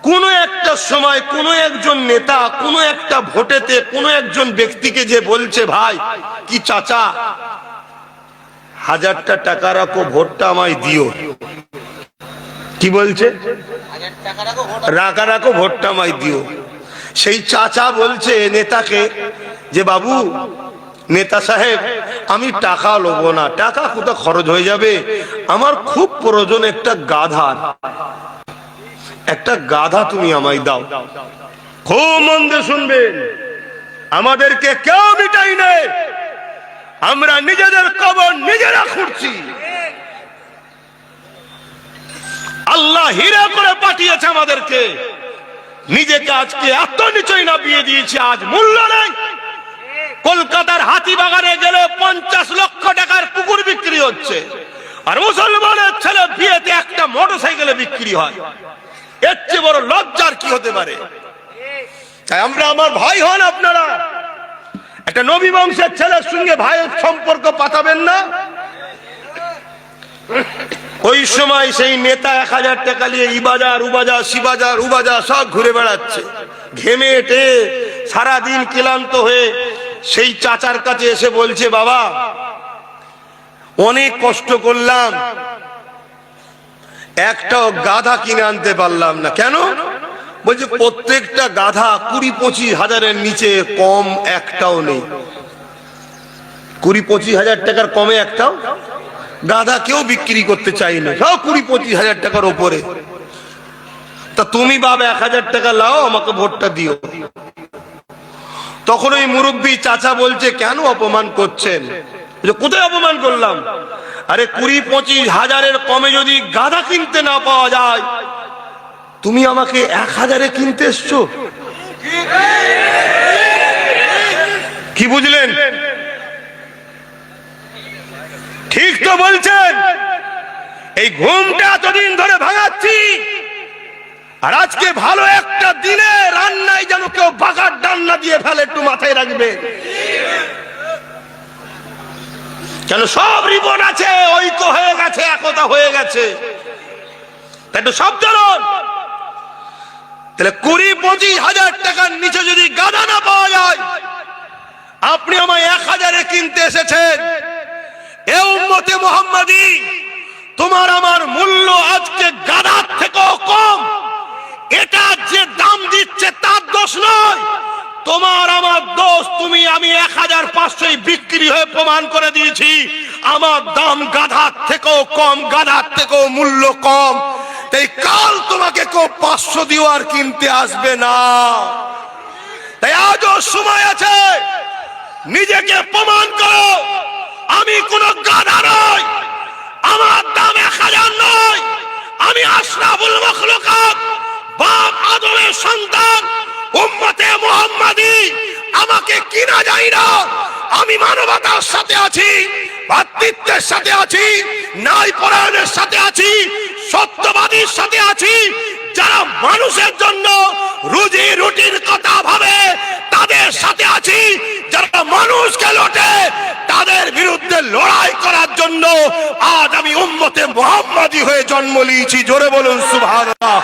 কোনো একটা সময় কোনো একজন নেতা কোনো একটা ভোটেতে কোনো একজন ব্যক্তিকে যে বলছে, ভাই কি চাচা 1000টা টাকা রাখো, ভোটটা আমায় দিও। কি বলছে? রাখো ভোটটা আমায় দিও। সেই চাচা বলছে নেতাকে যে, বাবু নেতা সাহেব আমি টাকা লোবো না, টাকা কোথাও খরচ হয়ে যাবে, আমার খুব প্রয়োজন একটা গাধার, একটা গাধা তুমি আমায় দাও। খুব মন দিয়ে শুনবেন, আমাদেরকে কেউ মিটাই নেই, আমরা নিজেদের কবর নিজেরা খুঁড়ছি। আল্লাহ হীরা করে পাঠিয়েছে আমাদেরকে, নিজেকে আজকে এত নিচই না বিয়ে দিয়েছে, আজ মূল্য নেই। কলকাতার হাতিবাগানে গেলে 50 লক্ষ টাকার কুকুর বিক্রি হচ্ছে, আর মুসলমানের ছেলে বিয়েতে একটা মোটরসাইকেলে বিক্রি হয়। এর চেয়ে বড় লজ্জার কি হতে পারে? তাই আমরা, আমার ভাই হন আপনারা, একটা নবী বংশের ছেলের সঙ্গে ভাইয়ের সম্পর্ক পাতাবেন না। ওই সময় সেই নেতা 1000 টাকা নিয়ে ইবাজার উবাজার শিবাজার উবাজার সব ঘুরে বেড়াচ্ছে, ঘেমে এটে সারাদিন ক্লান্ত হয়ে সেই চাচার কাছে এসে বলছে, বাবা অনেক কষ্ট করলাম, একটাও গাধা কিনে আনতে পারলাম না। কেন? বলছে প্রত্যেকটা গাধা 20-25 হাজারের নিচে কম একটাও নেই। 20-25 হাজার টাকার কমে একটাও গাধা কেউ বিক্রি করতে চাই না, সব 20-25 হাজার টাকার ওপরে। তা তুমি বাবা 1000 টাকা লাও, আমাকে ভোটটা দিও। তখন ওই মুরব্বী চাচা বলছে, কেন অপমান করছেন? কোথায় অপমান করলাম? আরে 20-25 হাজারের কমে যদি গাধা কিনতে না পাওয়া যায়, তুমি আমাকে 1000-এ কিনতে এসছো। কি বুঝলেন? ঠিক তো বলছেন। এই ঘুমটা এতদিন ধরে ভাঙাচ্ছি, আর আজকে ভালো একটা দিনে রান্নায় যেন কেউ বাগার ডান্না দিয়ে ফেলে, একটু মাথায় রাখবে। কেন? সব রিবন আছে, ঐক্য হয়ে গেছে, একতা হয়ে গেছে, তাই তো সব জানুন। তাহলে 20-25 হাজার টাকার নিচে যদি গাধা না পাওয়া যায়, আপনি আমায় 1000-এ কিনতে এসেছেন। এ উম্মতে মুহাম্মাদি, তোমার আমার মূল্য আজকে গাধার থেকেও কম। এটা যে দাম দিচ্ছে তার দোষ নয়, তোমার আমার দোষ। আমি 1500 বিক্রি হয়ে প্রমাণ করে দিয়েছি আমার দাম গাধার থেকেও কম, গাধার থেকেও মূল্য কম। তাই কাল তোমাকে কেউ 500 দিও আর কিনতে আসবে না। তাই আজও সময় আছে, নিজেকে প্রমাণ করো। আমি কোন গাধা নই, আমার দাম 1000 নয়। আমি আশরাফুল মাখলুকাত, বাপ আদমের সন্তান, উম্মতে মুহাম্মাদি। আমাকে কিনা যায় না। আমি মানবতার সাথে আছি, ভ্রাতৃত্বের সাথে আছি, ন্যায় পরায়ণের সাথে আছি, সত্যবাদীর সাথে আছি। যারা মানুষের জন্য রুজি রুটির কথা ভাবে তাদের সাথে আছি। যারা মানুষকে লোটে তাদের বিরুদ্ধে লড়াই করার জন্য আজ আমি উম্মতে মুহাম্মাদি হয়ে জন্ম নিয়েছি। জোরে বলুন সুবহানাল্লাহ।